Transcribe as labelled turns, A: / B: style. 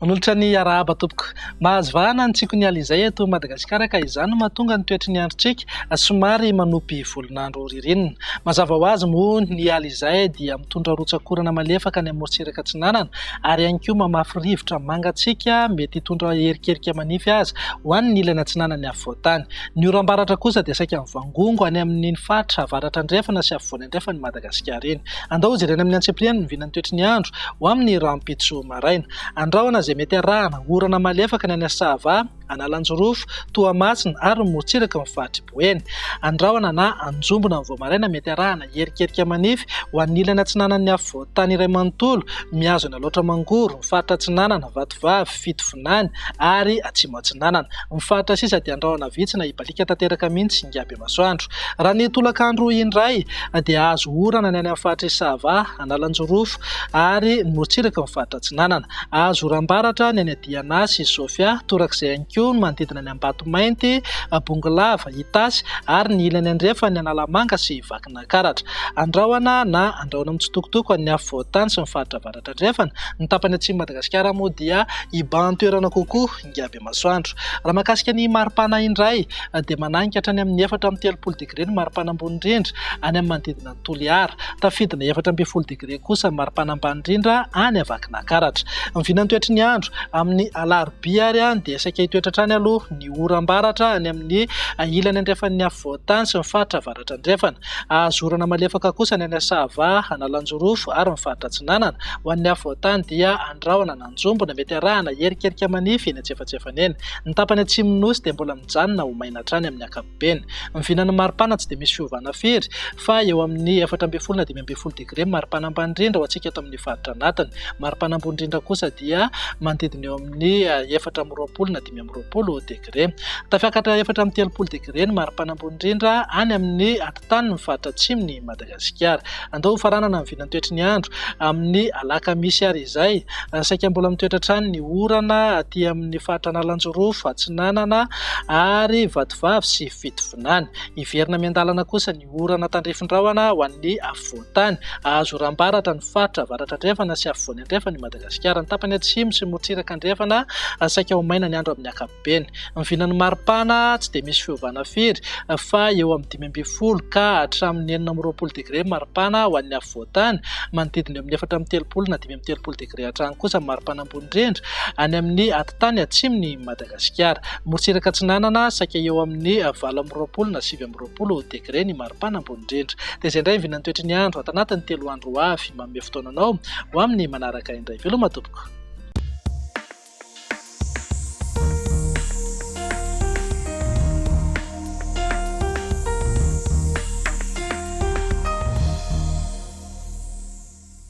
A: Manolotra ny arahaba tompoko. Mahazo vahana ny tsiko ny ala izay eto Madagasikara ka izany no mahatonga ny toetry ny androtsika somary manopy volon'andro ririnina. Mazava ho azy moa ny ala izay dia mitondra rotsakorana malefaka ny amorontsiraka atsinanana ary ihany koa mamafy rivotra mangatsiaka mety hitondra herikerika manify azy ho an'ny ilany atsinanany afovoantany. Ny oram-baratra kosa dia saika mivangongo any amin'ny faritra avaratra andrefana sy afovoany andrefana Madagasikara iny. Andao jerena amin'ny antsepiriany ny vinan'ny toetry ny andro ho amin'ny rampitso maraina. Andraona izay mety arahana orana malefaka ny any Sava, Analanjorofo, Toamasina ary morontsiraka ny faritra Boeny. Andraona na anjombona ny Voamaraina mety arahana herikerika manify ho an'ny ilany atsinanan'ny afovoantany iray manontolo mihazo ny Alaotra Mangoro, ny faritra Atsinanana, Vatovavy, Fitovinany ary Atsimo Atsinanana. Ny faritra sisa dia andraona vitsy na hibalika tanteraka mihitsy Ngaby Masoandro. Raha ny tolakandro indray dia azo orana ny any amin'ny faritra Sava, Analanjorofo ary morontsiraka ny faritra Atsinanana. Azo oram-baratra ny any Dianasy, Sofia, torak'izay ihany koa manodidina ny Ambatomainty, Bongolava, Itasy ary ny ilany andrefa ny Analamanga sy Vakinankaratra. Andraona na andraona mitsitokotoko ny afovoantany sy ny faritra avaratra andrefana. Ny tapany atsimo Madagasikara moa dia iban-toerana kokoa Ngaby Masoandro. Raha mahakasika ny maripana indray dia mananika hatrany amin'ny 4.30 degré ny maripana ambony indrindra any amin'ny manodidina ny Toliara. Tafidina 4.20 degré kosa ny maripana ambany indrindra any Vakinankaratra. Ny vinan'ny toetry ny andro amin'ny alarobia ary dia saika hitoetra hatrany aloha ny oram-baratra any amin'ny ilany andrefan'ny afovoantany sy ny faritra avaratra andrefana. Azo orana malefaka kosa ny any Sava, Analanjorofo ary ny faritra Atsinanana. Ho an'ny afovoantany dia andraona na anjombona mety arahana herikerika manify eny antsefatsefany eny. Ny tapany atsimo nosy dia mbola mijanona ho maina hatrany amin'ny ankapobeny. Ny vinan'ny maripana tsy dia misy fiovana firy fa eo amin'ny 4.20 na 5.20 degré maripana ambany indrindra ho antsika eto amin'ny faritra anatiny. Maripana ambony indrindra kosa dia manodidina eo amin'ny 4.20 na 5.20 degré. Tafiakatra 4.30 degré ny maripana ambony indrindra any amin'ny antitany ny faritra atsimony Madagasikara. Andao faranana ny vinan'ny toetry ny andro amin'ny alakamisy ary izay saika mbola mitoetra hatrany ny orana aty amin'ny faritra Analanjorofo, Atsinanana ary Vatovavy sy Fitovinany. Iverina miandalana kosa ny orana tandrifin-drahona ho an'ny afovoantany. Azo oram-baratra ny faritra avaratra andrefana sy afovoany andrefana Madagasikara. Ny tapany atsimo sy morontsiraka andrefana saika ho maina ny andro amin'ny ankapobeny. Ny vinan'ny maripana tsy dia misy fiovana firy fa eo amin'ny 5.20 ka hatramin'ny 4.20 degré maripana ho an'ny afovoantany, manodidina eo amin'ny 4.30 na 5.30 degré hatrany kosa maripana ambony indrindra any amin'ny antitany atsimony Madagasikara. Morontsiraka Atsinanana saika eo amin'ny 4.20 na 7.20 degré ny maripana ambony indrindra. Dia izay indray vinan'ny toetry ny andro ato anatin'ny 3 andro avy manome fotoananao ho amin'ny manaraka indray. Veloma tompoko.